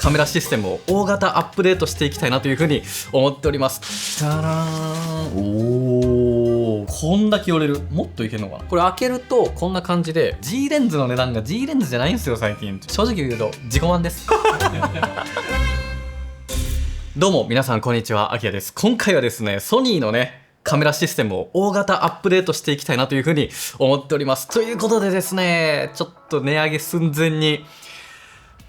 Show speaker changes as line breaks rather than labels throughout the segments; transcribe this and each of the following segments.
カメラシステムを大型アップデートしていきたいなというふうに思っております。じゃらーん。おー、こんだけ寄れる。もっといけるのかな。これ開けるとこんな感じで G レンズの値段が G レンズじゃないんですよ最近。正直言うと自己満ですどうも皆さんこんにちは、あきらです。今回はですね、ソニーのねカメラシステムを大型アップデートしていきたいなというふうに思っております。ということでですね、ちょっと値上げ寸前に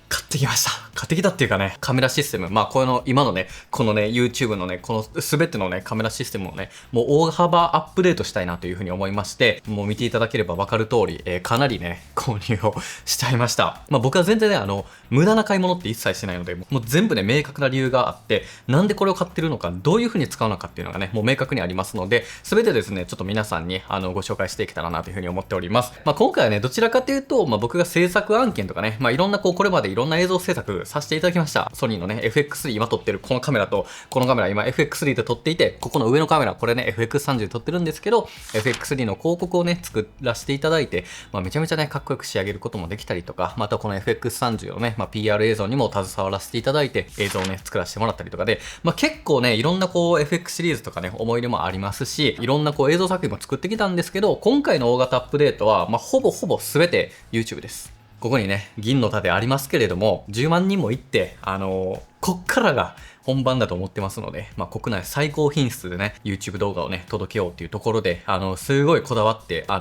買ってきました。買ってきたっていうかね、カメラシステム。まあ、この、今のね、このね、YouTube のね、この全てのね、カメラシステムをね、もう大幅アップデートしたいなというふうに思いまして、もう見ていただければわかる通り、かなりね、購入をしちゃいました。まあ、僕は全然ね、無駄な買い物って一切しないので、もう全部ね、明確な理由があって、なんでこれを買ってるのか、どういうふうに使うのかっていうのがね、もう明確にありますので、全てですね、ちょっと皆さんに、ご紹介していけたらなというふうに思っております。まあ、今回はね、どちらかというと、まあ、僕が制作案件とかね、まあ、いろんなこれまでいろんな映像制作させていただきました。ソニーのね、FX3 今撮ってるこのカメラと、このカメラ今 FX3 で撮っていて、ここの上のカメラ、これね、FX30 で撮ってるんですけど、FX3 の広告をね、作らせていただいて、まあ、めちゃめちゃね、かっこよく仕上げることもできたりとか、またこの FX30 をね、まあ、PR 映像にも携わらせていただいて、映像をね、作らせてもらったりとかで、まあ、結構ね、いろんなFX シリーズとかね、思い入れもありますし、いろんな映像作品も作ってきたんですけど、今回の大型アップデートは、まあ、ほぼ全て YouTube です。ここにね、銀の盾ありますけれども、10万人もいって、こっからが本番だと思ってますので、まあ、国内最高品質でね、YouTube 動画をね、届けようっていうところで、すごいこだわって、選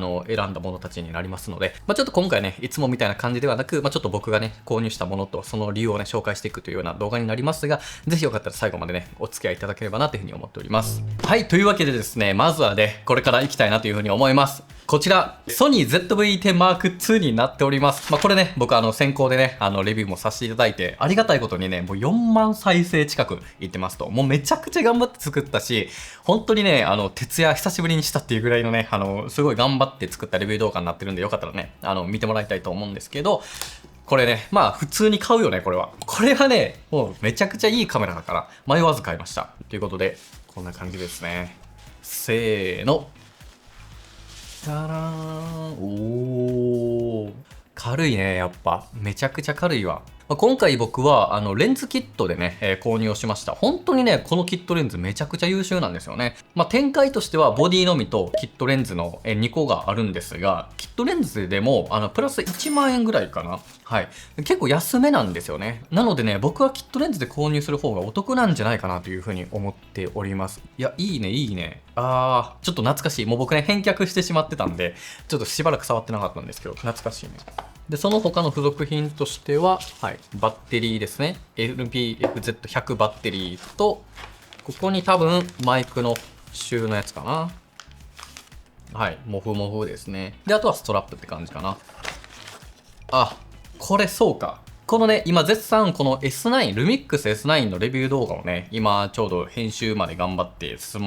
んだものたちになりますので、まあ、ちょっと今回ね、いつもみたいな感じではなく、まあ、ちょっと僕がね、購入したものと、その理由をね、紹介していくというような動画になりますが、ぜひよかったら最後までね、お付き合いいただければなというふうに思っております。はい、というわけでですね、まずはね、これから行きたいなというふうに思います。こちら、ソニー ZV-10M2 になっております。まあ、これね、僕先行でね、レビューもさせていただいて、ありがたいことにね、もう4万再生近くいってますと。もうめちゃくちゃ頑張って作ったし、本当にね、徹夜久しぶりにしたっていうぐらいのね、すごい頑張って作ったレビュー動画になってるんで、よかったらね、見てもらいたいと思うんですけど、これね、まあ普通に買うよね、これは。これはね、もうめちゃくちゃいいカメラだから、迷わず買いました。ということで、こんな感じですね。せーの。じゃらーん。おー。軽いね、やっぱ。めちゃくちゃ軽いわ。今回僕はレンズキットでね、購入をしました。本当にね、このキットレンズめちゃくちゃ優秀なんですよね。まあ、展開としてはボディのみとキットレンズの2個があるんですが、キットレンズでもプラス1万円ぐらいかな。はい。結構安めなんですよね。なのでね、僕はキットレンズで購入する方がお得なんじゃないかなというふうに思っております。いや、いいね、いいね。ちょっと懐かしい。もう僕ね、返却してしまってたんで、ちょっとしばらく触ってなかったんですけど、懐かしいね。で、その他の付属品としては、はい、バッテリーですね。LPFZ100 バッテリーと、ここに多分マイクの収のやつかな。はい、モフモフですね。で、あとはストラップって感じかな。あ、これそうか。このね、今絶賛この S9、ルミックス S9 のレビュー動画をね、今ちょうど編集まで頑張って進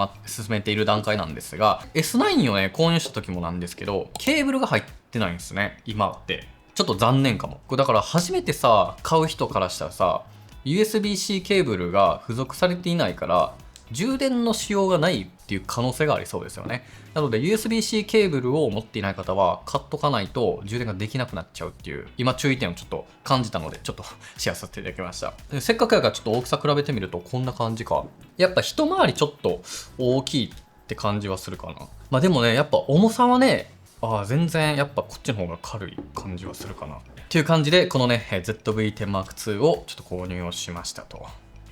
めている段階なんですが、S9 をね、購入した時もなんですけど、ケーブルが入ってないんですね、今って。ちょっと残念かも。だから初めてさ、買う人からしたらさ、USB-C ケーブルが付属されていないから、充電のしようがないっていう可能性がありそうですよね。なので USB-C ケーブルを持っていない方は買っとかないと充電ができなくなっちゃうっていう今注意点をちょっと感じたのでちょっとシェアさせていただきました。でせっかくやからちょっと大きさ比べてみるとこんな感じか。やっぱ一回りちょっと大きいって感じはするかな。まあでもね、やっぱ重さはね、全然やっぱこっちの方が軽い感じはするかな。っていう感じでこのね ZV-10M2 をちょっと購入をしましたと。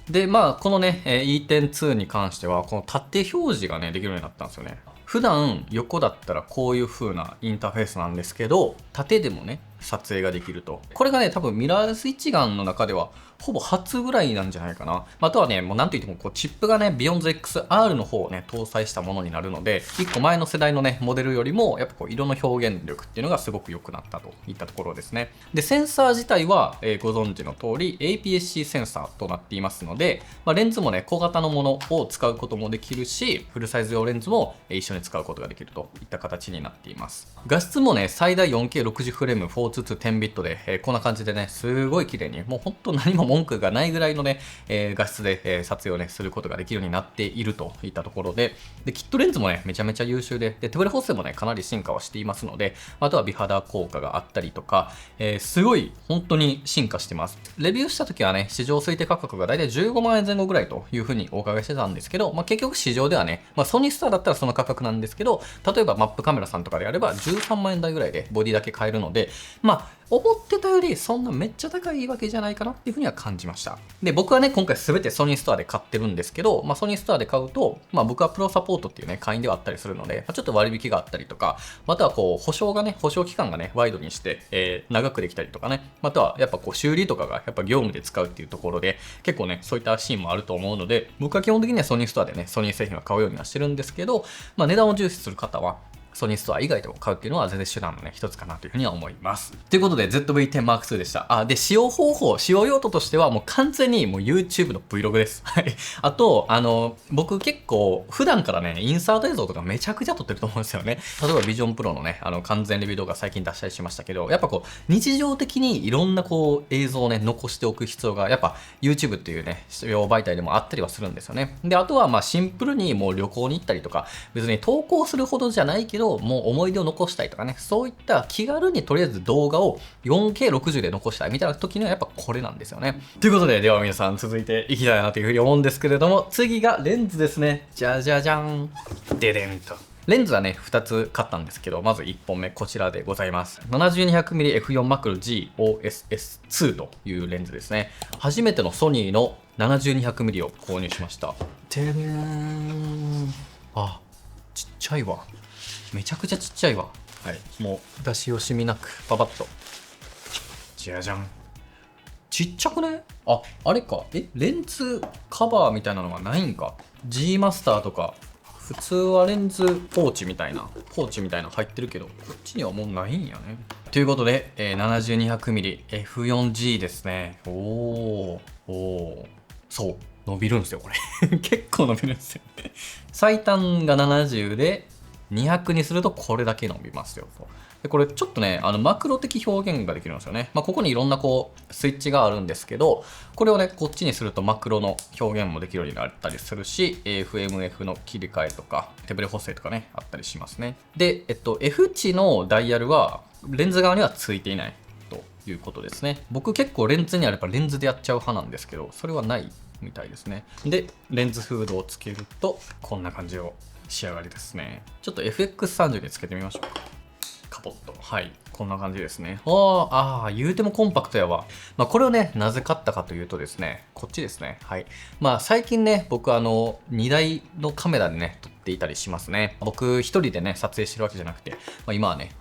で、まあ、このね、E10-2 に関しては、この縦表示がね、できるようになったんですよね。普段、横だったらこういう風なインターフェースなんですけど、縦でもね、撮影ができると。これがね、多分ミラーレス一眼の中では、ほぼ初ぐらいなんじゃないかな。あとはね、もうなんといっても、チップがね、Beyond XR の方をね、搭載したものになるので、1個前の世代のね、モデルよりも、やっぱ色の表現力っていうのがすごく良くなったといったところですね。で、センサー自体は、ご存知の通り、APS-C センサーとなっていますので、レンズもね、小型のものを使うこともできるし、フルサイズ用レンズも一緒に使うことができるといった形になっています。画質もね、最大 4K60 フレーム42210ビットで、こんな感じでね、すごい綺麗に、もうほんと何も文句がないぐらいのね、画質で、撮影をね、することができるようになっているといったところで、キットレンズもね、めちゃめちゃ優秀で、手ブレ補正もね、かなり進化はしていますので、あとは美肌効果があったりとか、すごい本当に進化してます。レビューした時はね、市場推定価格がだいたい15万円前後ぐらいというふうにお伺いしてたんですけど、結局市場ではね、ソニースターだったらその価格なんですけど、例えばマップカメラさんとかであれば13万円台ぐらいでボディだけ買えるので、思ってたよりそんなめっちゃ高いわけじゃないかなっていうふうには感じました。で、僕はね、今回全てソニーストアで買ってるんですけど、ソニーストアで買うと、僕はプロサポートっていうね、会員ではあったりするので、ちょっと割引があったりとか、またはこう、保証期間がね、ワイドにして、長くできたりとかね、またはやっぱこう、修理とかがやっぱ業務で使うっていうところで、結構ね、そういったシーンもあると思うので、僕は基本的にはソニーストアでね、ソニー製品は買うようにはしてるんですけど、値段を重視する方は、ソニーストア以外でも買うっていうのは全然手段のね、一つかなというふうには思います。ということで ZV-10M2 でした。で、使用用途としてはもう完全にもう YouTube の Vlog です。はい。あと、僕結構普段からね、インサート映像とかめちゃくちゃ撮ってると思うんですよね。例えば Vision Pro のね、完全レビュー動画最近出したりしましたけど、やっぱこう、日常的にいろんなこう、映像をね、残しておく必要が、やっぱ YouTube っていうね、主要媒体でもあったりはするんですよね。で、あとはシンプルにもう旅行に行ったりとか、別に投稿するほどじゃないけど、もう思い出を残したいとかね、そういった気軽にとりあえず動画を 4K60 で残したいみたいな時にはやっぱこれなんですよね。ということで、では皆さん続いていきたいなというふうに思うんですけれども、次がレンズですね。じゃじゃじゃん。ででんと。レンズはね、2つ買ったんですけど、まず1本目、こちらでございます。7200mmF4 マクロ GOSS2 というレンズですね。初めてのソニーの 7200mm を購入しました。てーん。ちっちゃいわ。めちゃくちゃちっちゃいわ。はい。もう、出し惜しみなく、パパッと。じゃじゃん。ちっちゃくね？あれか。レンズカバーみたいなのがないんか。G マスターとか、普通はレンズポーチみたいな入ってるけど、こっちにはもうないんやね。ということで、7200mm F4G ですね。そう。伸びるんですよ、これ。結構伸びるんですよ。最短が70で、200にするとこれだけ伸びますよと。で、これちょっとね、マクロ的表現ができるんですよね。ここにいろんなこう、スイッチがあるんですけど、これをね、こっちにするとマクロの表現もできるようになったりするし、FMF の切り替えとか、手ブレ補正とかね、あったりしますね。で、F 値のダイヤルは、レンズ側にはついていないということですね。僕結構レンズにあればレンズでやっちゃう派なんですけど、それはないみたいですね。で、レンズフードをつけると、こんな感じを仕上がりですね。ちょっと FX30 でつけてみましょうか。カポッと。はい。こんな感じですね。言うてもコンパクトやわ。これをね、なぜ買ったかというとですね、こっちですね。はい。最近ね、僕2台のカメラでね、撮っていたりしますね。僕一人でね、撮影してるわけじゃなくて、今はね、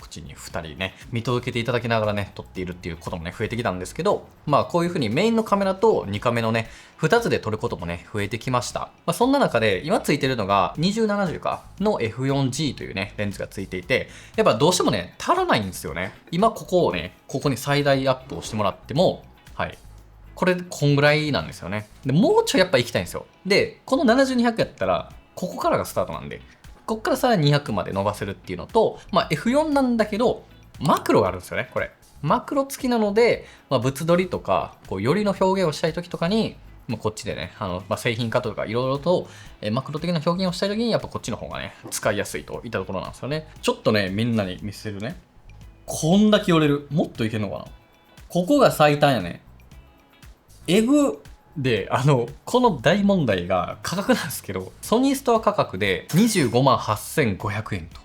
口に2人ね、見届けていただきながらね、撮っているっていうこともね、増えてきたんですけど、こういう風にメインのカメラと2カメのね、2つで撮ることもね、増えてきました。そんな中で、今ついてるのが2070かの F4G というね、レンズがついていて、やっぱどうしてもね、足らないんですよね。今ここに最大アップをしてもらっても、はい。これ、こんぐらいなんですよね。で、もうちょいやっぱ行きたいんですよ。で、この70-200やったら、ここからがスタートなんで、ここからさらに200まで伸ばせるっていうのと、F4 なんだけど、マクロがあるんですよね、これ。マクロ付きなので、物撮りとか、よりの表現をしたい時とかに、こっちでね、製品化とかいろいろと、マクロ的な表現をしたい時に、やっぱこっちの方がね、使いやすいといったところなんですよね。ちょっとね、みんなに見せるね。こんだけ寄れる。もっといけるのかな？ここが最短やね。エグで、この大問題が価格なんですけど、ソニーストア価格で25万8500円と。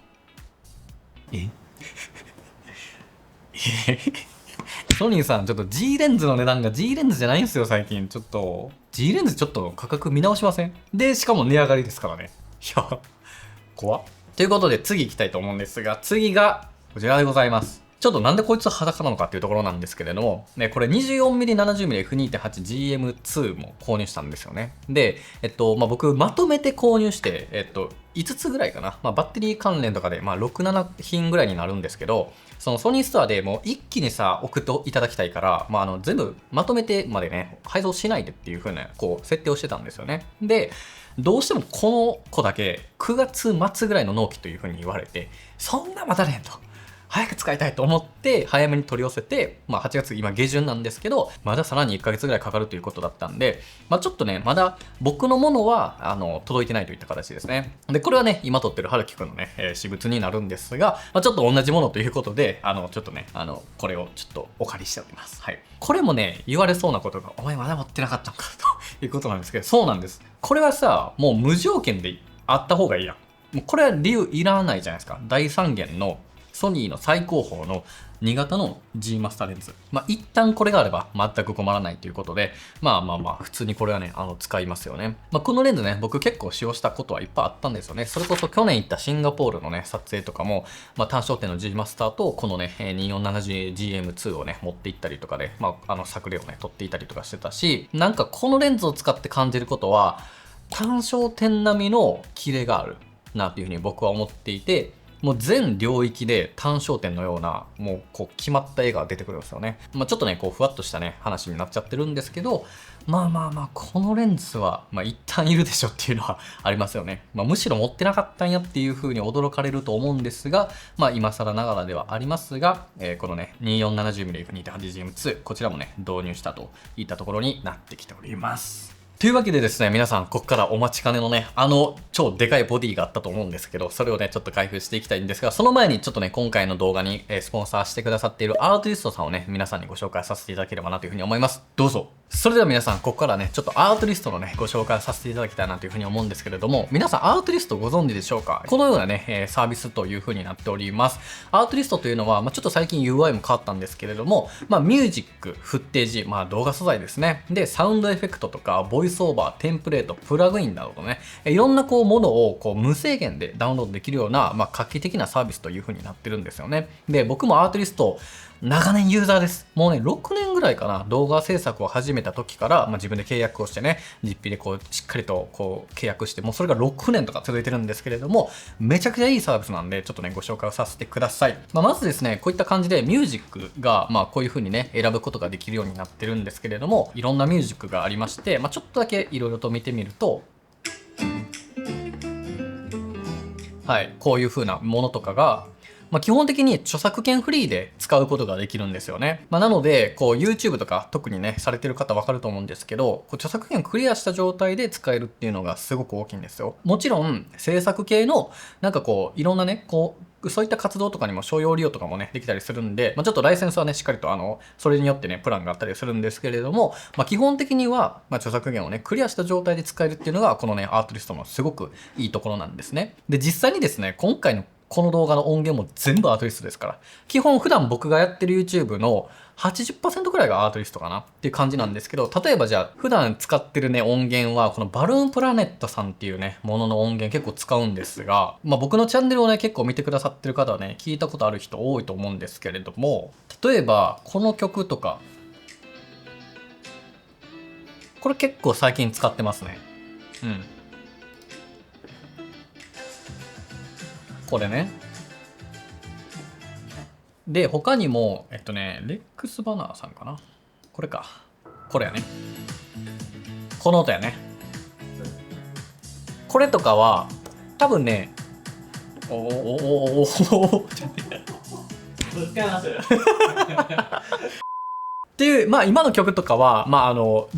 ソニーさん、ちょっと G レンズの値段が G レンズじゃないんですよ、最近。ちょっと。G レンズちょっと価格見直しません？で、しかも値上がりですからね。いや、怖っ。ということで、次行きたいと思うんですが、次が、こちらでございます。ちょっとなんでこいつ裸なのかっていうところなんですけれども、ね、これ 24mm70mmF2.8GM2 も購入したんですよね。で、僕まとめて購入して、5つぐらいかな。バッテリー関連とかで、6、7品ぐらいになるんですけど、そのソニーストアでもう一気にさ、送っていただきたいから、全部まとめてまでね、配送しないでっていう風な、設定をしてたんですよね。で、どうしてもこの子だけ9月末ぐらいの納期という風に言われて、そんな待たれへんと。早く使いたいと思って早めに取り寄せて、8月今下旬なんですけど、まださらに1ヶ月ぐらいかかるということだったんで、ちょっとね、まだ僕のものは届いてないといった形ですね。で、これはね、今撮ってる春樹くんのね、私物になるんですが、ちょっと同じものということで、ちょっとね、これをちょっとお借りしております。はい。これもね、言われそうなことが、お前まだ持ってなかったのかということなんですけど、そうなんです。これはさ、もう無条件であった方がいいやん。もうこれは理由いらないじゃないですか。第3元のソニーの最高峰の2型の G マスターレンズ。一旦これがあれば全く困らないということで、普通にこれはね、使いますよね。このレンズね、僕結構使用したことはいっぱいあったんですよね。それこそ去年行ったシンガポールのね、撮影とかも、単焦点の G マスターとこのね、2470GM2 をね、持って行ったりとかで、作例をね、撮っていたりとかしてたし、なんかこのレンズを使って感じることは、単焦点並みのキレがあるなというふうに僕は思っていて、もう全領域で単焦点のような、もうこう決まった絵が出てくるんですよね。ちょっとね、こうふわっとしたね、話になっちゃってるんですけど、このレンズは、一旦いるでしょっていうのはありますよね。むしろ持ってなかったんやっていう風に驚かれると思うんですが、今更ながらではありますが、このね、2470mm2.8GM2、こちらもね、導入したといったところになってきております。というわけでですね、皆さん、ここからお待ちかねのね、超でかいボディがあったと思うんですけど、それをね、ちょっと開封していきたいんですが、その前にちょっとね、今回の動画にスポンサーしてくださっているアーティストさんをね、皆さんにご紹介させていただければなというふうに思います。どうぞ。それでは皆さん、ここからね、ちょっとアートリストのね、ご紹介させていただきたいなというふうに思うんですけれども、皆さん、アートリストご存知でしょうか？このようなね、サービスというふうになっております。アートリストというのは、ちょっと最近 UI も変わったんですけれども、ミュージック、フッテージ、動画素材ですね。で、サウンドエフェクトとか、ボイスオーバー、テンプレート、プラグインなどのね、いろんなこうものをこう無制限でダウンロードできるような、画期的なサービスという風になってるんですよね。で、僕もアートリスト、長年ユーザーです。もうね、6年ぐらいかな、動画制作を始めた時から、自分で契約をしてね、実費でこう、しっかりとこう、契約して、もうそれが6年とか続いてるんですけれども、めちゃくちゃいいサービスなんで、ちょっとね、ご紹介をさせてください。まずですね、こういった感じでミュージックが、こういう風にね、選ぶことができるようになってるんですけれども、いろんなミュージックがありまして、ちょっとだけいろいろと見てみると、はい、こういう風なものとかが、基本的に著作権フリーで使うことができるんですよね。なので、こう YouTube とか特にね、されてる方わかると思うんですけど、こう著作権クリアした状態で使えるっていうのがすごく大きいんですよ。もちろん、制作系の、なんかこう、いろんなね、こう、そういった活動とかにも商用利用とかもね、できたりするんで、ちょっとライセンスはね、しっかりとそれによってね、プランがあったりするんですけれども、基本的には、著作権をね、クリアした状態で使えるっていうのが、このね、アートリストのすごくいいところなんですね。で、実際にですね、今回のこの動画の音源も全部アートリストですから。基本普段僕がやってる YouTube の 80% くらいがアートリストかなっていう感じなんですけど、例えばじゃあ普段使ってるね音源はこのバルーンプラネットさんっていうねものの音源結構使うんですが、僕のチャンネルをね結構見てくださってる方はね聞いたことある人多いと思うんですけれども、例えばこの曲とかこれ結構最近使ってますね。これね。で、他にも、レックスバナーさんかな。これか。これやね。この音やね。これとかは、多分ね、っていう、今の曲とかは、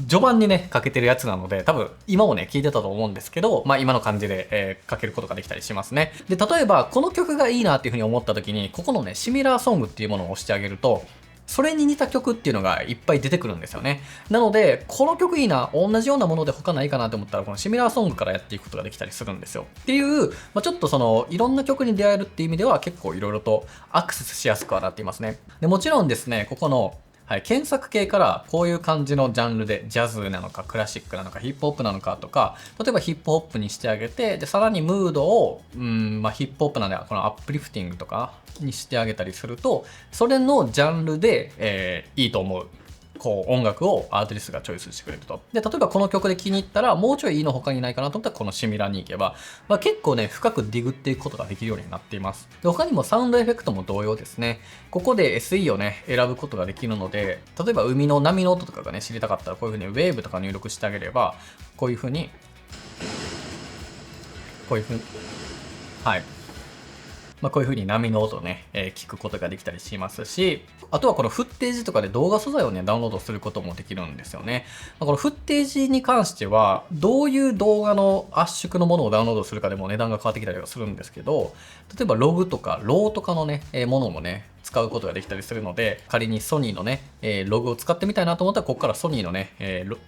序盤にね、かけてるやつなので、多分、今もね、聴いてたと思うんですけど、今の感じで、かけることができたりしますね。で、例えば、この曲がいいなっていうふうに思った時に、ここのね、シミラーソングっていうものを押してあげると、それに似た曲っていうのがいっぱい出てくるんですよね。なので、この曲いいな、同じようなもので他ないかなと思ったら、このシミラーソングからやっていくことができたりするんですよ。っていう、ちょっとその、いろんな曲に出会えるっていう意味では、結構いろいろとアクセスしやすくはなっていますね。で、もちろんですね、ここの、はい、検索系からこういう感じのジャンルでジャズなのかクラシックなのかヒップホップなのかとか、例えばヒップホップにしてあげて、でさらにムードをヒップホップなんでこのアップリフティングとかにしてあげたりすると、それのジャンルで、いいと思うこう音楽をアートリストがチョイスしてくれると。で、例えばこの曲で気に入ったら、もうちょいいいの他にないかなと思ったら、このシミラに行けば、結構ね、深くディグっていくことができるようになっています。で、他にもサウンドエフェクトも同様ですね。ここで SE をね、選ぶことができるので、例えば海の波の音とかがね、知りたかったら、こういう風にウェーブとか入力してあげれば、こういう風に、はい。こういう風に波の音をね、聞くことができたりしますし、あとはこのフッテージとかで動画素材をね、ダウンロードすることもできるんですよね。このフッテージに関しては、どういう動画の圧縮のものをダウンロードするかでも値段が変わってきたりはするんですけど、例えばログとかローとかのね、ものもね、使うことができたりするので、仮にソニーのね、ログを使ってみたいなと思ったら、ここからソニーのね、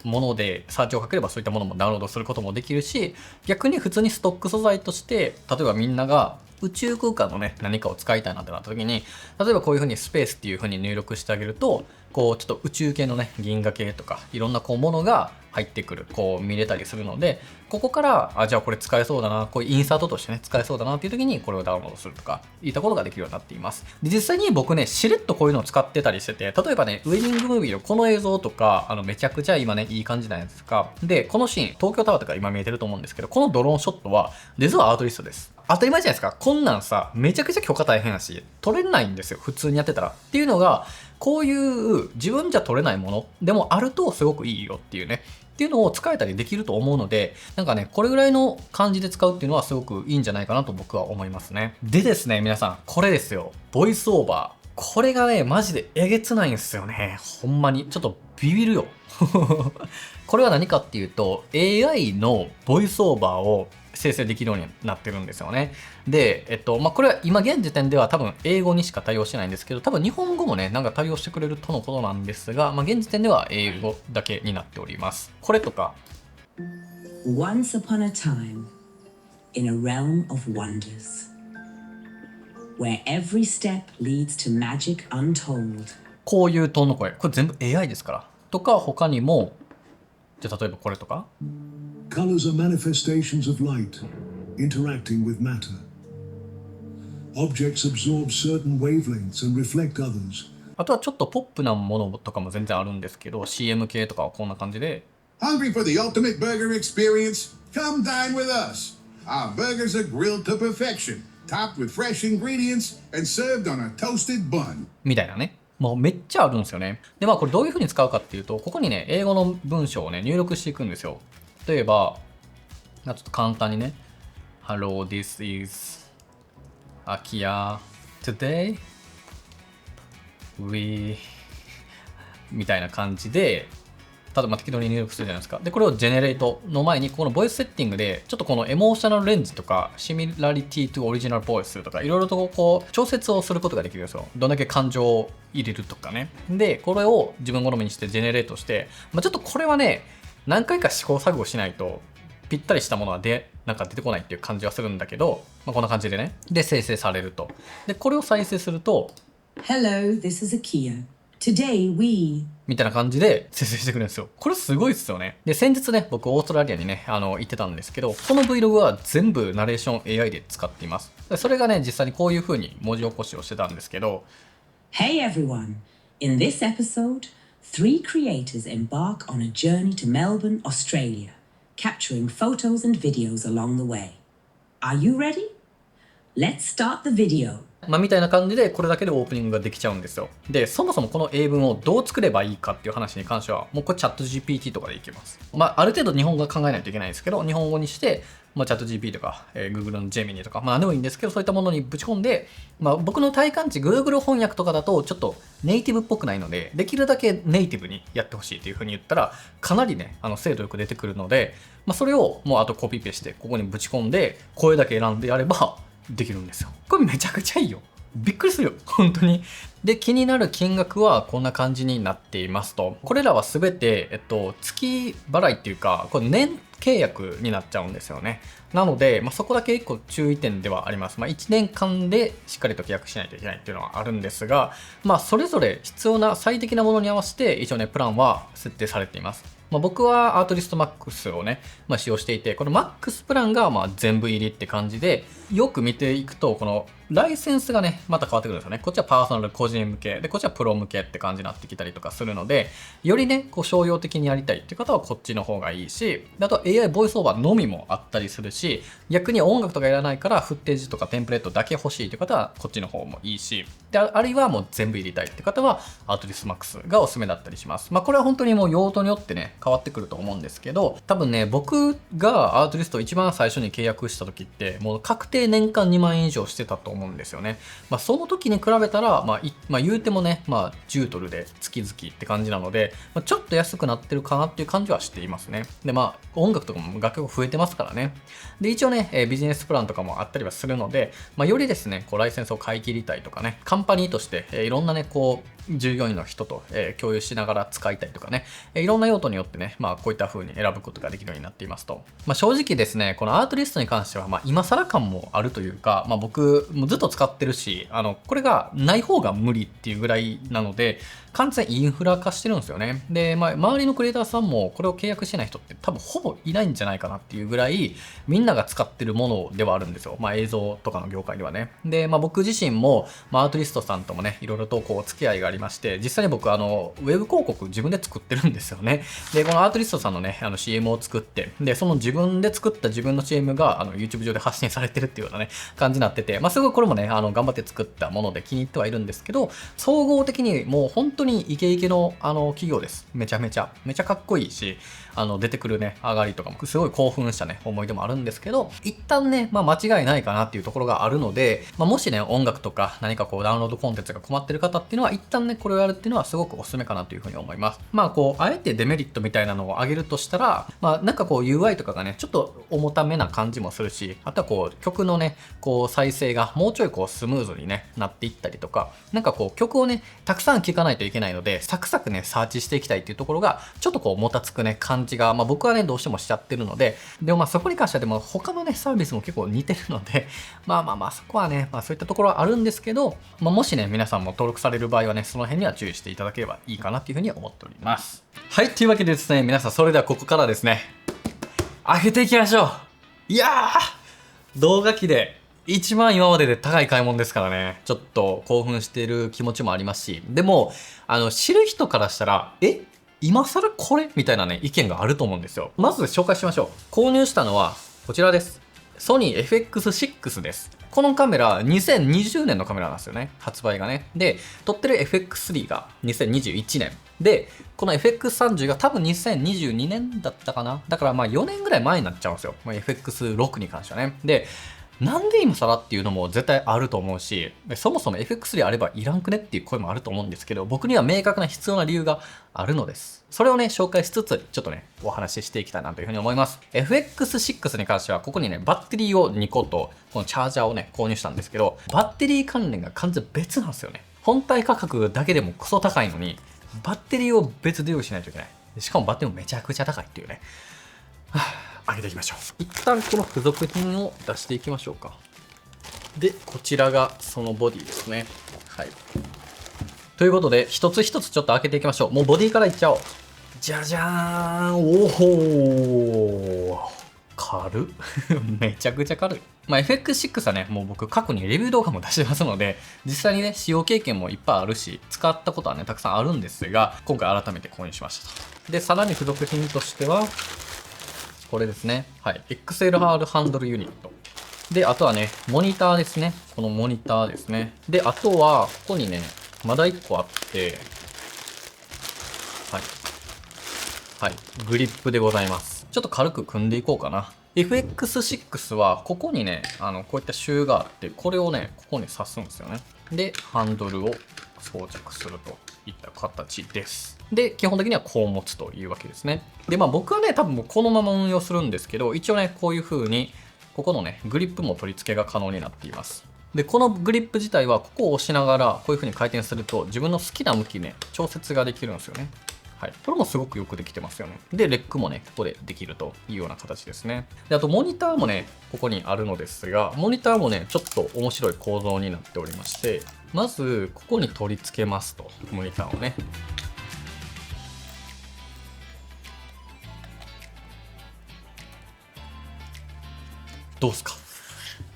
ものでサーチをかければそういったものもダウンロードすることもできるし、逆に普通にストック素材として、例えばみんなが宇宙空間のね、何かを使いたいなってなった時に、例えばこういう風にスペースっていう風に入力してあげると、こうちょっと宇宙系のね、銀河系とか、いろんなこうものが入ってくる、こう見れたりするので、ここから、じゃあこれ使えそうだな、こういうインサートとしてね、使えそうだなっていう時にこれをダウンロードするとか、いったことができるようになっています。で、実際に僕ね、しれっとこういうのを使ってたりしてて、例えばね、ウェディングムービーのこの映像とか、めちゃくちゃ今ね、いい感じなんですが、で、このシーン、東京タワーとか今見えてると思うんですけど、このドローンショットは、実はアートリストです。当たり前じゃないですか。こんなんさ、めちゃくちゃ許可大変だし、撮れないんですよ。普通にやってたら。っていうのが、こういう自分じゃ撮れないものでもあるとすごくいいよっていうね。っていうのを使えたりできると思うので、なんかね、これぐらいの感じで使うっていうのはすごくいいんじゃないかなと僕は思いますね。でですね、皆さん、これですよ。ボイスオーバー。これがね、マジでえげつないんですよね。ほんまに。ちょっとビビるよ。これは何かっていうと、AI のボイスオーバーを生成できるようになってるんですよね。で、これは今現時点では多分英語にしか対応してないんですけど、多分日本語もね、なんか対応してくれるとのことなんですが、現時点では英語だけになっております。これとか。
Once upon a time, in a realm of wonders, where every step leads to magic untold.
こういうトーンの声。これ全部 AI ですから。とか、他にも、じゃあ例えばこれとか。
Colors are manifestations of light, interacting with matter. Objects absorb certain wavelengths and reflect others.
あとはちょっとポップなものとかも全然あるんですけど、CM 系とかはこんな感じで。
Hungry for the ultimate burger experience? Come dine with us. Our burgers are grilled to perfection, topped with fresh ingredients, and served on a toasted bun.
みたいなね。もうめっちゃあるんですよね。で、これどういう風に使うかっていうと、ここにね、英語の文章をね、入力していくんですよ。例えば、ちょっと簡単にね、Hello, this is Akia. Today, we みたいな感じで、例えば適当に入力するじゃないですか。で、これをジェネレートの前に、このボイスセッティングで、ちょっとこのエモーショナルレンジとか、シミラリティとオリジナルボイスとか、いろいろとこう、調節をすることができるんですよ。どんだけ感情を入れるとかね。で、これを自分好みにしてジェネレートして、ちょっとこれはね、何回か試行錯誤しないと、ぴったりしたものはなんか出てこないっていう感じはするんだけど、こんな感じでね。で、生成されると。で、これを再生すると、
Hello, this is Akia. Today we
みたいな感じで生成してくれるんですよ。これすごいですよね。で、先日ね、僕オーストラリアにね、行ってたんですけど、この Vlog は全部ナレーション AI で使っています。それがね、実際にこういう風に文字起こしをしてたんですけど、
Hey everyone! In this episode, 3 creators embark on a journey to Melbourne, Australia, capturing photos and videos along the way. Are you ready? Let's start the video.
みたいな感じでこれだけでオープニングができちゃうんですよ。で、そもそもこの英文をどう作ればいいかっていう話に関しては、もうこれチャット GPT とかでいけます。ある程度日本語は考えないといけないんですけど、日本語にして、チャット GPT とか、Google の Gemini とか、何でもいいんですけど、そういったものにぶち込んで、僕の体感値 Google 翻訳とかだとちょっとネイティブっぽくないので、できるだけネイティブにやってほしいというふうに言ったら、かなりね、精度よく出てくるので、それをもうあとコピペして、ここにぶち込んで、声だけ選んでやればできるんですよ。これめちゃくちゃいいよ。びっくりするよ。本当に。で、気になる金額はこんな感じになっていますと。これらはすべて、月払いっていうか、これ年契約になっちゃうんですよね。なので、そこだけ一個注意点ではあります。1年間でしっかりと契約しないといけないっていうのはあるんですが、それぞれ必要な最適なものに合わせて、一応ね、プランは設定されています。僕はアートリストマックスをね、使用していて、このマックスプランが全部入りって感じで、よく見ていくと、このライセンスがね、また変わってくるんですよね。こっちはパーソナル個人向け、で、こっちはプロ向けって感じになってきたりとかするので、よりね、商用的にやりたいっていう方はこっちの方がいいし、あとは AI ボイスオーバーのみもあったりするし、逆に音楽とかいらないからフッテージとかテンプレートだけ欲しいという方はこっちの方もいいし、で、あるいはもう全部入れたいっていう方はアートリストマックスがおすすめだったりします。これは本当にもう用途によってね、変わってくると思うんですけど、多分ね、僕がアートリストを一番最初に契約した時って、もう確定年間2万円以上してたと思うんですよね。その時に比べたら、言うてもね、10ドルで月々って感じなので、ちょっと安くなってるかなっていう感じはしていますね。で、音楽とかも楽曲増えてますからね。で、一応ね、ビジネスプランとかもあったりはするので、よりですね、ライセンスを買い切りたいとかね、カンパニーとして、いろんなね、従業員の人と、共有しながら使いたいとかね、いろんな用途によってね、こういった風に選ぶことができるようになっていますと。正直ですね、このアートリストに関しては、今更感もあるというか、僕もずっと使ってるし、これがない方が無理っていうぐらいなので、完全インフラ化してるんですよね。で、周りのクリエイターさんもこれを契約してない人って多分ほぼいないんじゃないかなっていうぐらい、みんなが使ってるものではあるんですよ。映像とかの業界ではね。で、僕自身も、アートリストさんともね、いろいろと付き合いがありまして、実際に僕ウェブ広告自分で作ってるんですよね。で、このアートリストさんのね、CM を作って、で、その自分で作った自分の CM がYouTube 上で発信されてるっていうようなね、感じになってて、すごいこれもね、頑張って作ったもので気に入ってはいるんですけど、総合的にもう本当にイケイケの企業です。めちゃめちゃかっこいいし、出てくるね、上がりとかもすごい興奮したね、思い出もあるんですけど、一旦ね、間違いないかなっていうところがあるので、もしね、音楽とか何かダウンロードコンテンツが困ってる方っていうのは、一旦ね、これをやるっていうのはすごくおすすめかなというふうに思います。あえてデメリットみたいなのを挙げるとしたら、なんかUI とかがね、ちょっと重ためな感じもするし、あとは曲のね、再生がもうちょいスムーズにね、なっていったりとか、なんか曲をね、たくさん聴かないといけないので、サクサクね、サーチしていきたいっていうところが、ちょっともたつくね、感じが、僕はね、どうしてもしちゃってるので、でもそこに関してはでも他のね、サービスも結構似てるので、そこはね、そういったところはあるんですけど、もしね、皆さんも登録される場合はね、その辺には注意していただければいいかなっていうふうに思っております。はい、というわけでですね、皆さん、それではここからですね、上げていきましょう。いやー、動画機で一番今までで高い買い物ですからね、ちょっと興奮している気持ちもありますし、でも、知る人からしたら、今更これみたいなね、意見があると思うんですよ。まず紹介しましょう。購入したのは、こちらです。ソニー FX6 です。このカメラ、2020年のカメラなんですよね。発売がね。で、撮ってる FX3 が2021年。で、この FX30 が多分2022年だったかな。だから4年ぐらい前になっちゃうんですよ。FX6 に関してはね。で、なんで今更っていうのも絶対あると思うし、そもそも FX3 あればいらんくねっていう声もあると思うんですけど、僕には明確な必要な理由があるのです。それをね、紹介しつつ、ちょっとね、お話ししていきたいなというふうに思います。FX6 に関しては、ここにね、バッテリーを2個と、このチャージャーをね、購入したんですけど、バッテリー関連が完全別なんですよね。本体価格だけでもクソ高いのに、バッテリーを別で用意しないといけない。しかもバッテリーもめちゃくちゃ高いっていうね。上げていきましょう。一旦この付属品を出していきましょうか。で、こちらがそのボディですね。はい。ということで、一つ一つちょっと開けていきましょう。もうボディからいっちゃおう。じゃじゃーん。おほー。軽っ。めちゃくちゃ軽い。FX6 はね、もう僕過去にレビュー動画も出してますので、実際にね、使用経験もいっぱいあるし、使ったことはね、たくさんあるんですが、今回改めて購入しましたと。で、さらに付属品としては、これですね。はい。XLR ハンドルユニット。で、あとはね、モニターですね。このモニターですね。で、あとは、ここにね、まだ1個あって、はい。はい。グリップでございます。ちょっと軽く組んでいこうかな。FX6 は、ここにね、こういったシューがあって、これをね、ここに刺すんですよね。で、ハンドルを装着するといった形です。で、基本的にはこう持つというわけですね。で、僕はね、多分もうこのまま運用するんですけど、一応ね、こういう風に、ここのね、グリップも取り付けが可能になっています。で、このグリップ自体は、ここを押しながら、こういう風に回転すると、自分の好きな向きね、調節ができるんですよね。はい。これもすごくよくできてますよね。で、レッグもね、ここでできるというような形ですね。で、あと、モニターもね、ここにあるのですが、モニターもね、ちょっと面白い構造になっておりまして、まず、ここに取り付けますと、モニターをね。どうすか？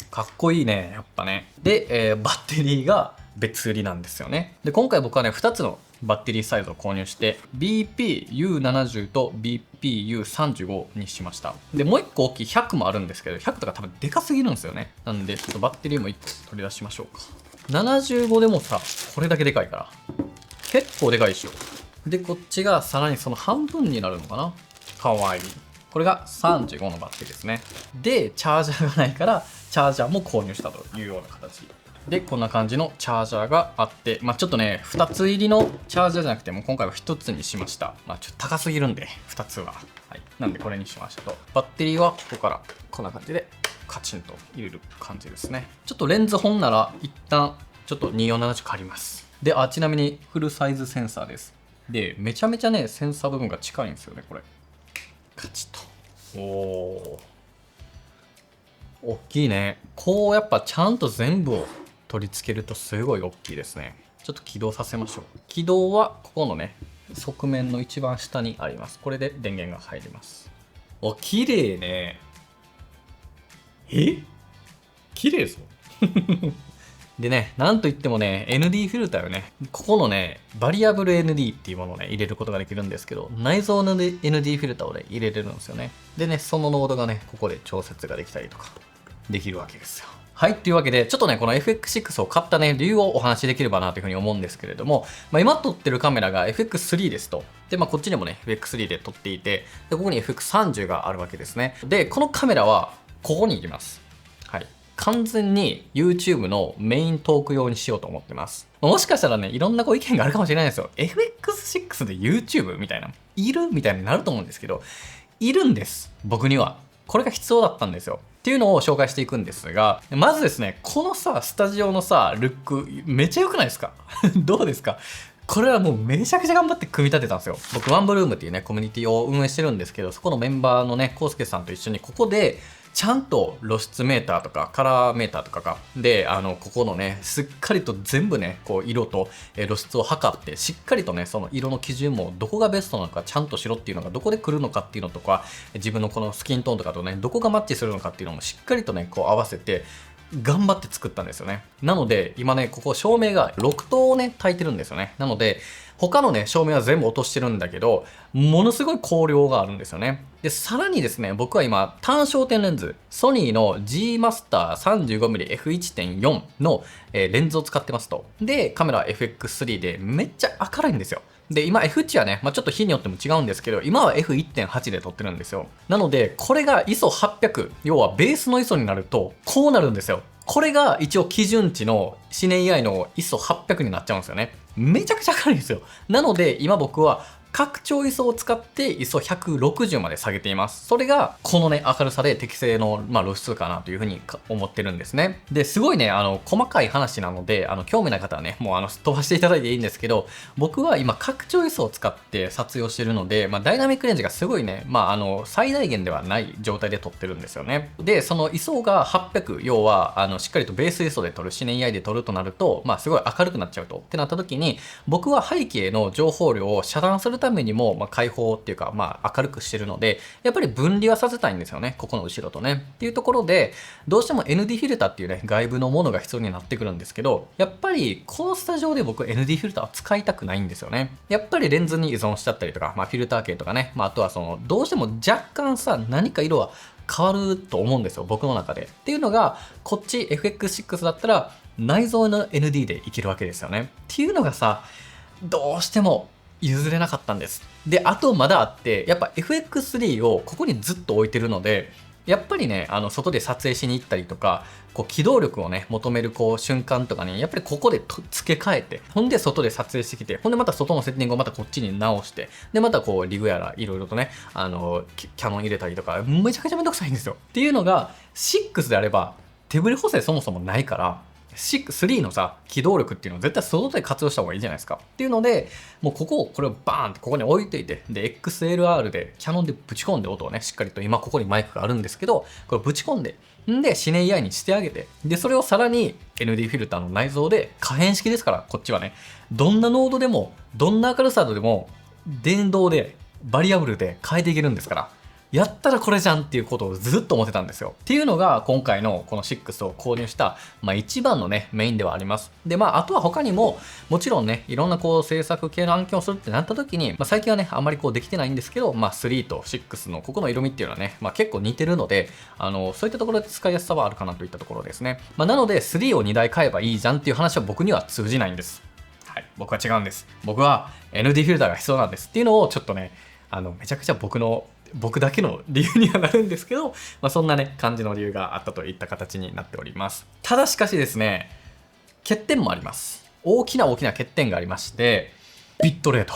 かっこいいね、やっぱね。で、バッテリーが別売りなんですよね。で、今回僕はね、2つのバッテリーサイズを購入して、BPU70 と BPU35 にしました。で、もう1個大きい100もあるんですけど、100とか多分でかすぎるんですよね。なんで、ちょっとバッテリーも1個取り出しましょうか。75でもさ、これだけでかいから。結構でかいでしょ。で、こっちがさらにその半分になるのかな。かわいい。これが35のバッテリーですね。で、チャージャーがないから、チャージャーも購入したというような形でこんな感じのチャージャーがあって、ちょっとね2つ入りのチャージャーじゃなくても今回は1つにしました。ちょっと高すぎるんで2つは、なんでこれにしましたと。バッテリーはここからこんな感じでカチンと入れる感じですね。ちょっとレンズ本なら一旦ちょっと2470借ります。でちなみにフルサイズセンサーです。でめちゃめちゃねセンサー部分が近いんですよね。これカチッと大きいね。こうやっぱちゃんと全部を取り付けるとすごい大きいですね。ちょっと起動させましょう。起動はここのね側面の一番下にあります。これで電源が入ります。綺麗ね。綺麗ぞ。でね、なんといってもね、ND フィルターよね。ここのね、バリアブル ND っていうものをね、入れることができるんですけど、内蔵の ND フィルターをね、入れれるんですよね。でね、そのノードがね、ここで調節ができたりとか、できるわけですよ。はい、というわけで、ちょっとね、この FX6 を買ったね、理由をお話しできればなというふうに思うんですけれども、今撮ってるカメラが FX3 ですと。で、こっちにもね、FX3 で撮っていて、で、ここに FX30 があるわけですね。で、このカメラは、ここに行きます。はい。完全に YouTube のメイントーク用にしようと思ってます。もしかしたらね、いろんな意見があるかもしれないですよ。FX6 で YouTube みたいな、いるみたいになると思うんですけど、いるんです。僕には。これが必要だったんですよ。っていうのを紹介していくんですが、まずですね、このスタジオのルック、めっちゃ良くないですか？どうですか？これはもうめちゃくちゃ頑張って組み立てたんですよ。僕、ワンブルームっていうね、コミュニティを運営してるんですけど、そこのメンバーのね、コウスケさんと一緒にここで、ちゃんと露出メーターとかカラーメーターとかでここのねしっかりと全部ねこう色と露出を測ってしっかりとねその色の基準もどこがベストなのかちゃんとしろっていうのがどこで来るのかっていうのとか自分のこのスキントーンとかとねどこがマッチするのかっていうのもしっかりとねこう合わせて頑張って作ったんですよね。なので今ねここ照明が6灯をね焚いてるんですよね。なので他のね照明は全部落としてるんだけどものすごい光量があるんですよね。でさらにですね僕は今単焦点レンズソニーの G マスター 35mmF1.4 のレンズを使ってますと。でカメラは FX3 でめっちゃ明るいんですよ。で今 F 値はね、ちょっと日によっても違うんですけど今は F1.8 で撮ってるんですよ。なのでこれが ISO800 要はベースの ISO になるとこうなるんですよ。これが一応基準値のシネ AI の ISO800 になっちゃうんですよね。めちゃくちゃ明るいんですよ。なので今僕は拡張 ISO を使って ISO160 まで下げています。それがこのね明るさで適正の露出かなというふうに思ってるんですね。ですごいね細かい話なので興味ない方はねもう飛ばしていただいていいんですけど僕は今拡張 ISO を使って撮影をしてるので、ダイナミックレンジがすごいね最大限ではない状態で撮ってるんですよね。でその ISO が800要はしっかりとベース ISO で撮るシネ AI で撮るとなるとすごい明るくなっちゃうとってなった時に僕は背景の情報量を遮断するためにも、開放っていうか、明るくしてるので、やっぱり分離はさせたいんですよね。ここの後ろとね。っていうところで、どうしても ND フィルターっていうね、外部のものが必要になってくるんですけど、やっぱりこのスタジオで僕 ND フィルターを使いたくないんですよね。やっぱりレンズに依存しちゃったりとか、フィルター系とかね、あとはどうしても若干何か色は変わると思うんですよ、僕の中で。っていうのが、こっち FX6 だったら、内蔵の ND でいけるわけですよね。っていうのがどうしても譲れなかったんです。で、あとまだあって、やっぱ FX3 をここにずっと置いてるので、やっぱりね、外で撮影しに行ったりとか、機動力をね、求める瞬間とかに、やっぱりここで付け替えて、ほんで外で撮影してきて、ほんでまた外のセッティングをまたこっちに直して、で、またリグやらいろいろとね、キャノン入れたりとか、めちゃくちゃめんどくさいんですよ。っていうのが、6であれば、手ブレ補正そもそもないから、3の機動力っていうのを絶対外で活用した方がいいじゃないですか。っていうので、もうこれをバーンってここに置いていて、で、XLR でキャノンでぶち込んで音をね、しっかりと今ここにマイクがあるんですけど、これぶち込んで、で、シネ AI にしてあげて、で、それをさらに ND フィルターの内蔵で可変式ですから、こっちはね、どんなノードでも、どんな明るさでも、電動で、バリアブルで変えていけるんですから、やったらこれじゃんっていうことをずっと思ってたんですよ。っていうのが今回のこの6を購入した、一番のね、メインではあります。で、あとは他にも、もちろんね、いろんな制作系の案件をするってなった時に、最近はね、あんまりできてないんですけど、3と6のここの色味っていうのはね、結構似てるので、そういったところで使いやすさはあるかなといったところですね。なので、3を2台買えばいいじゃんっていう話は僕には通じないんです。はい、僕は違うんです。僕は ND フィルターが必要なんですっていうのをちょっとね、めちゃくちゃ僕だけの理由にはなるんですけど、そんなね、感じの理由があったといった形になっております。ただしかしですね、欠点もあります。大きな欠点がありまして、ビットレート。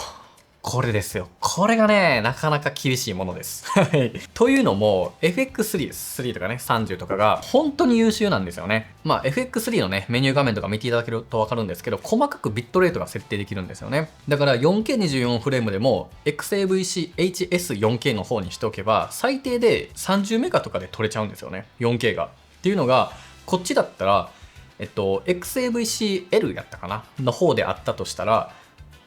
これですよ。これがね、なかなか厳しいものです。はい。というのも、FX3 です。3とかね、30とかが本当に優秀なんですよね。まあ、FX3 のね、メニュー画面とか見ていただけるとわかるんですけど、細かくビットレートが設定できるんですよね。だから 4K24 フレームでも XAVC HS4K の方にしておけば、最低で30メガとかで撮れちゃうんですよね。4K が。っていうのが、こっちだったら、XAVC-L やったかなの方であったとしたら、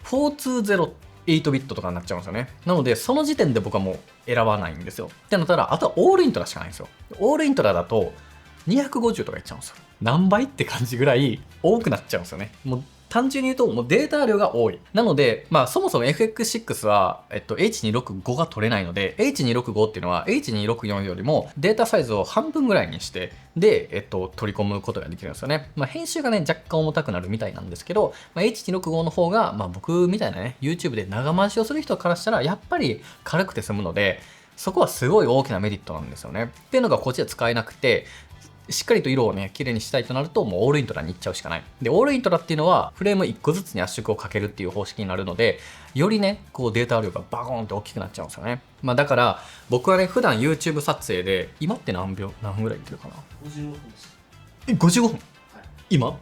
420 8ビットとかになっちゃうんですよね。なので、その時点で僕はもう選ばないんですよ。ってなったら、あとはオールイントラしかないんですよ。オールイントラだと、250とかいっちゃうんですよ。何倍って感じぐらい多くなっちゃうんですよね。もう単純に言うと、もうデータ量が多い。なので、まあそもそも FX6 は、H265 が取れないので、H265 っていうのは H264 よりもデータサイズを半分ぐらいにして、で、取り込むことができるんですよね。まあ編集がね、若干重たくなるみたいなんですけど、まあ、H265 の方が、まあ僕みたいなね、YouTube で長回しをする人からしたら、やっぱり軽くて済むので、そこはすごい大きなメリットなんですよね。っていうのがこっちで使えなくて、しっかりと色をね、綺麗にしたいとなると、もうオールイントラに行っちゃうしかない。で、オールイントラっていうのは、フレーム1個ずつに圧縮をかけるっていう方式になるので、よりね、こうデータ量がバコーンって大きくなっちゃうんですよね。まあだから、僕はね、普段 YouTube 撮影で、今って何分ぐらいいってるかな？
55分です。
55分？今は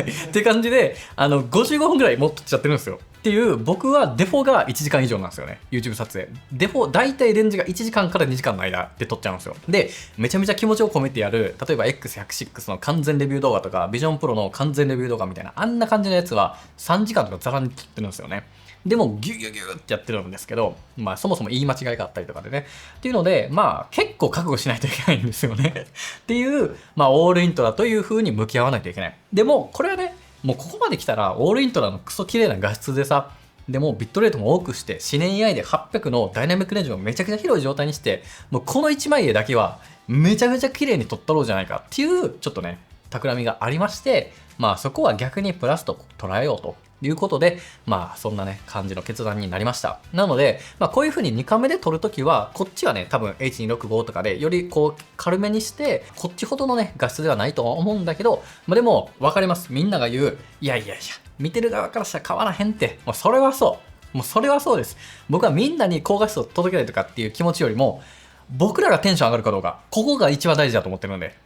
い。って感じで、55分ぐらいもっとっちゃってるんですよ。っていう、僕はデフォが1時間以上なんですよね。YouTube 撮影。デフォ、大体レンジが1時間から2時間の間で撮っちゃうんですよ。で、めちゃめちゃ気持ちを込めてやる、例えば X106 の完全レビュー動画とか、Vision Pro の完全レビュー動画みたいな、あんな感じのやつは3時間とかザラに撮ってるんですよね。でもギュギュギュってやってるんですけど、まあそもそも言い間違いがあったりとかでね。っていうので、まあ結構覚悟しないといけないんですよね。っていう、まあオールイントラという風に向き合わないといけない。でも、これはね、もうここまで来たら、オールイントラのクソ綺麗な画質でさ、でもビットレートも多くして、思念 AI で800のダイナミックレンジをめちゃくちゃ広い状態にして、もうこの1枚絵だけはめちゃめちゃ綺麗に撮ったろうじゃないかっていう、ちょっとね、企みがありまして、まあそこは逆にプラスと捉えようということで、まあそんなね、感じの決断になりました。なので、まあこういう風に2カメで撮るときは、こっちはね、多分 H265 とかでよりこう軽めにして、こっちほどのね、画質ではないとは思うんだけど、まあでも分かります。みんなが言う、いやいやいや、見てる側からしたら変わらへんって。もうそれはそう。もうそれはそうです。僕はみんなに高画質を届けたいとかっていう気持ちよりも、僕らがテンション上がるかどうか、ここが一番大事だと思ってるので、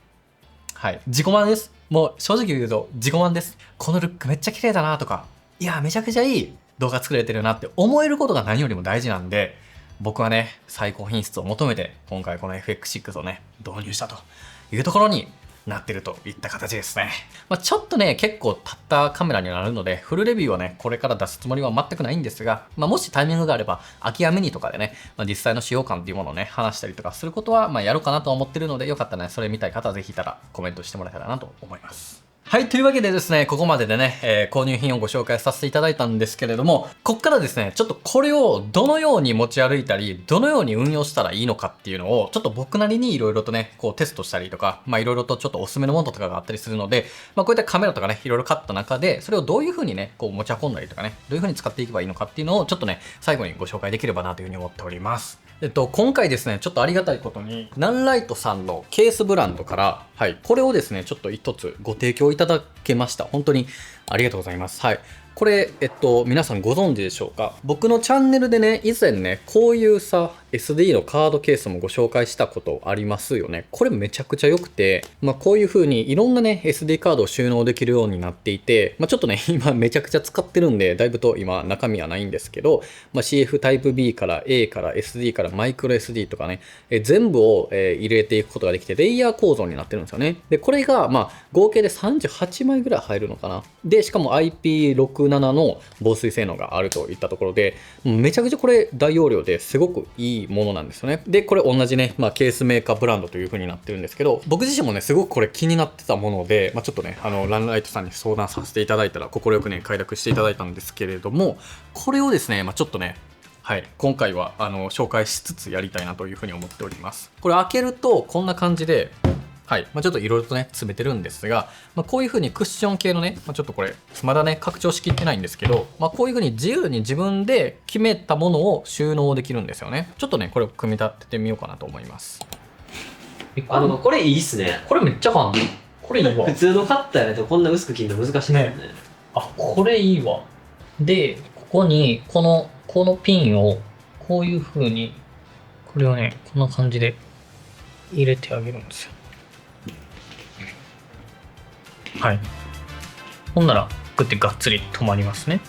はい。自己満です。もう正直言うと自己満です。このルックめっちゃ綺麗だなとか、いや、めちゃくちゃいい動画作れてるなって思えることが何よりも大事なんで、僕はね、最高品質を求めて、今回この FX6 をね、導入したというところになってるといった形ですね。まあ、ちょっとね、結構たったカメラにはなるので、フルレビューはね、これから出すつもりは全くないんですが、まあ、もしタイミングがあれば、空き家ミニとかでね、まあ、実際の使用感っていうものをね、話したりとかすることは、まあ、やろうかなと思ってるので、よかったらね、それ見たい方はぜひいたらコメントしてもらえたらなと思います。はい。というわけでですね、ここまででね、購入品をご紹介させていただいたんですけれども、こっからですね、ちょっとこれをどのように持ち歩いたり、どのように運用したらいいのかっていうのを、ちょっと僕なりに色々とね、こうテストしたりとか、まあ色々とちょっとおすすめのものとかがあったりするので、まあこういったカメラとかね、色々買った中で、それをどういう風にね、こう持ち運んだりとかね、どういう風に使っていけばいいのかっていうのを、ちょっとね、最後にご紹介できればなという風に思っております。今回ですね、ちょっとありがたいことに、ナンライトさんのケースブランドから、はい、これをですね、ちょっと一つご提供いただけました。本当にありがとうございます。はい。これ、皆さんご存知でしょうか？僕のチャンネルでね、以前ね、こういうさ、SD のカードケースもご紹介したことありますよね。これめちゃくちゃ良くて、まあこういう風にいろんなね、SD カードを収納できるようになっていて、まあちょっとね、今めちゃくちゃ使ってるんで、だいぶと今中身はないんですけど、まあ CF タイプ B から A から SD からマイクロ SD とかね、全部を入れていくことができて、レイヤー構造になってるんですよね。で、これがまあ合計で38枚ぐらい入るのかな。で、しかも IP67 の防水性能があるといったところで、めちゃくちゃこれ大容量ですごくいいものなんですよね。で、これ同じね、まあケースメーカーブランドという風になってるんですけど、僕自身もね、すごくこれ気になってたもので、まあちょっとね、ランライトさんに相談させていただいたら、快くね、快諾していただいたんですけれども、これをですね、まあちょっとね、はい、今回は紹介しつつやりたいなというふうに思っております。これ開けるとこんな感じで、はい、まあ、ちょっといろいろとね詰めてるんですが、まあ、こういうふうにクッション系のね、まあ、ちょっとこれまだね拡張しきってないんですけど、まあ、こういうふうに自由に自分で決めたものを収納できるんですよね。ちょっとねこれを組み立ててみようかなと思います。
これいいっすね。
これめっちゃ簡単。これいいわ
普。通のカッターやとこんな薄く切るの難しいですね。
あ、これいいわ。で、ここに、このピンを、こういう風に、これをね、こんな感じで入れてあげるんですよ。はい。ほんなら、こうやってがっつり止まりますね。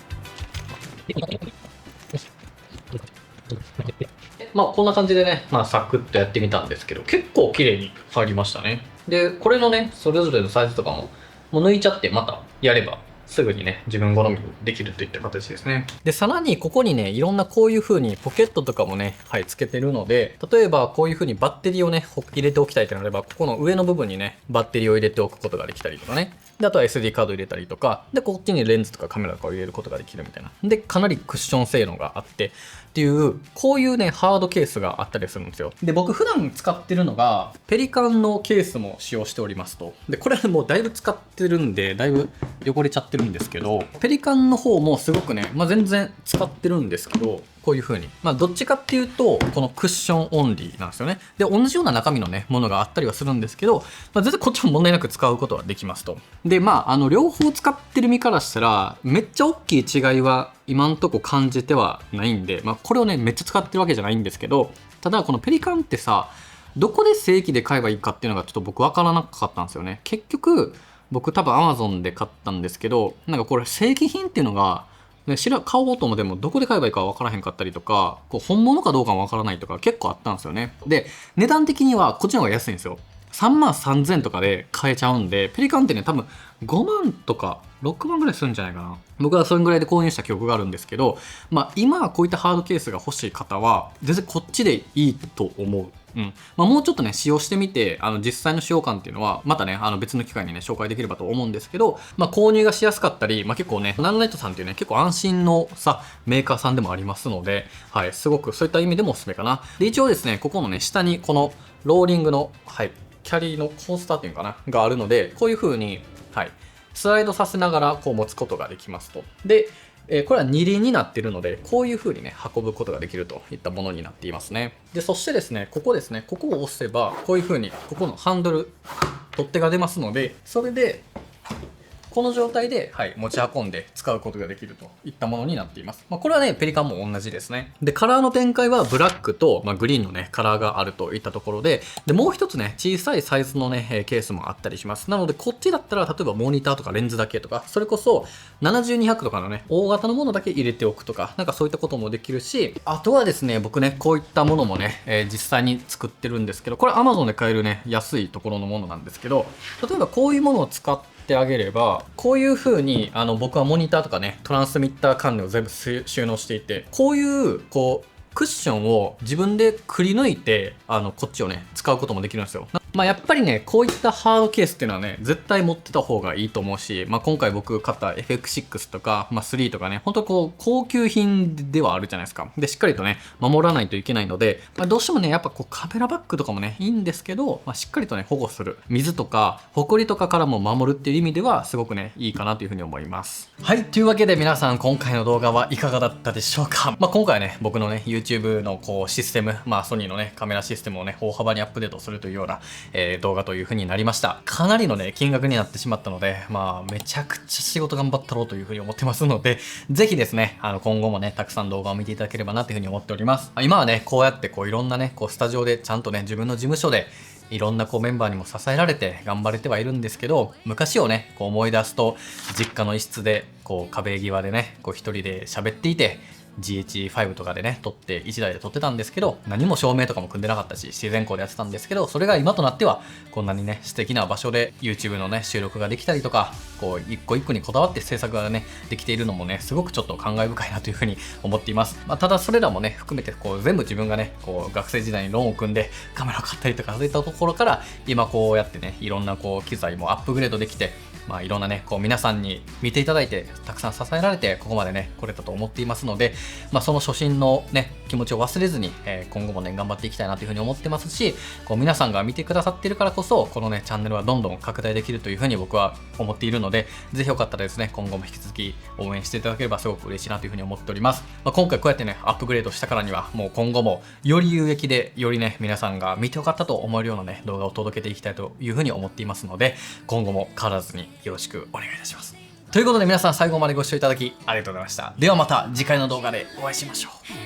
まあこんな感じでね、まあサクッとやってみたんですけど、結構綺麗に入りましたね。で、これのね、それぞれのサイズとかも抜いちゃってまたやれば、すぐにね、自分好みにできるといった形ですね。で、さらにここにね、いろんなこういう風にポケットとかもね、はい、つけてるので、例えばこういう風にバッテリーをね、入れておきたいとなれば、ここの上の部分にね、バッテリーを入れておくことができたりとかね。で、あとは SD カード入れたりとか、で、こっちにレンズとかカメラとかを入れることができるみたいな。で、かなりクッション性能があって、っていう、こういうね、ハードケースがあったりするんですよ。で、僕普段使ってるのが、ペリカンのケースも使用しておりますと。で、これもうだいぶ使ってるんで、だいぶ汚れちゃってるんですけど、ペリカンの方もすごくね、まあ全然使ってるんですけど、こういう風に。まあどっちかっていうと、このクッションオンリーなんですよね。で、同じような中身のね、ものがあったりはするんですけど、まあ全然こっちも問題なく使うことはできますと。で、まあ両方使ってる身からしたら、めっちゃ大きい違いは今んとこ感じてはないんで、まあこれをね、めっちゃ使ってるわけじゃないんですけど、ただこのペリカンってさ、どこで正規で買えばいいかっていうのがちょっと僕分からなかったんですよね。結局、僕多分 Amazon で買ったんですけど、なんかこれ正規品っていうのが、ね、買おうともでもどこで買えばいいか分からへんかったりとか、こう本物かどうかも分からないとか結構あったんですよね。で、値段的にはこっちの方が安いんですよ。3万3000とかで買えちゃうんで、ペリカンってね、多分5万とか6万ぐらいするんじゃないかな。僕はそれぐらいで購入した記憶があるんですけど、まあ今はこういったハードケースが欲しい方は、全然こっちでいいと思う。まあ、もうちょっとね、使用してみて、実際の使用感っていうのは、またね、別の機会にね、紹介できればと思うんですけど、まあ、購入がしやすかったり、まあ、結構ね、ナノライトさんっていうね、結構安心のメーカーさんでもありますので、はい、すごくそういった意味でもおすすめかな。で、一応ですね、ここのね、下にこのローリングの、はい、キャリーのコースターっていうのかな、があるので、こういう風に、はい、スライドさせながら、こう持つことができますと。で、これは二輪になっているので、こういう風にね、運ぶことができるといったものになっていますね。で、そしてですね、ここですね、ここを押せば、こういう風に、ここのハンドル、取っ手が出ますので、それで、この状態で、はい、持ち運んで使うことができるといったものになっています。まあ、これはね、ペリカンも同じですね。で、カラーの展開はブラックと、まあ、グリーンのね、カラーがあるといったところで、で、もう一つね、小さいサイズのね、ケースもあったりします。なので、こっちだったら、例えばモニターとかレンズだけとか、それこそ70-200とかのね、大型のものだけ入れておくとか、なんかそういったこともできるし、あとはですね、僕ね、こういったものもね、実際に作ってるんですけど、これ Amazon で買えるね、安いところのものなんですけど、例えばこういうものを使ってあげれば、こういう風に僕はモニターとかね、トランスミッター関連を全部収納していて、こういうクッションを自分でくり抜いてこっちをね使うこともできるんですよ。まあやっぱりね、こういったハードケースっていうのはね、絶対持ってた方がいいと思うし、まあ今回僕買った FX6 とか、まあ3とかね、本当高級品ではあるじゃないですか。で、しっかりとね、守らないといけないので、まあ、どうしてもね、やっぱカメラバッグとかもね、いいんですけど、まあしっかりとね、保護する。水とか、埃とかからも守るっていう意味では、すごくね、いいかなというふうに思います。はい、というわけで皆さん、今回の動画はいかがだったでしょうか。まあ今回はね、僕のね、YouTube のシステム、まあソニーのね、カメラシステムをね、大幅にアップデートするというような、動画という風になりました。かなりのね、金額になってしまったので、まあ、めちゃくちゃ仕事頑張ったろうという風に思ってますので、ぜひですね、今後もね、たくさん動画を見ていただければなという風に思っております。今はね、こうやっていろんなね、スタジオでちゃんとね、自分の事務所で、いろんなメンバーにも支えられて頑張れてはいるんですけど、昔をね、思い出すと、実家の一室で、壁際でね、一人で喋っていて、GH5 とかでね、撮って1台で撮ってたんですけど、何も照明とかも組んでなかったし、自然光でやってたんですけど、それが今となってはこんなにね、素敵な場所で YouTube のね、収録ができたりとか、一個一個にこだわって制作がね、できているのもね、すごくちょっと感慨深いなというふうに思っています。まあ、ただそれらもね、含めて全部自分がね、学生時代にローンを組んでカメラを買ったりとかそういったところから、今やってね、いろんな機材もアップグレードできて、まあいろんなね、皆さんに見ていただいて、たくさん支えられて、ここまでね、来れたと思っていますので、その初心のね気持ちを忘れずに、今後もね頑張っていきたいなというふうに思ってますし、こう皆さんが見てくださってるからこそこのねチャンネルはどんどん拡大できるというふうに僕は思っているので、ぜひよかったらですね今後も引き続き応援していただければすごく嬉しいなというふうに思っております。今回こうやってねアップグレードしたからにはもう今後もより有益でよりね皆さんが見てよかったと思えるようなね動画を届けていきたいというふうに思っていますので、今後も変わらずによろしくお願いいたします。ということで皆さん最後までご視聴いただきありがとうございました。ではまた次回の動画でお会いしましょう。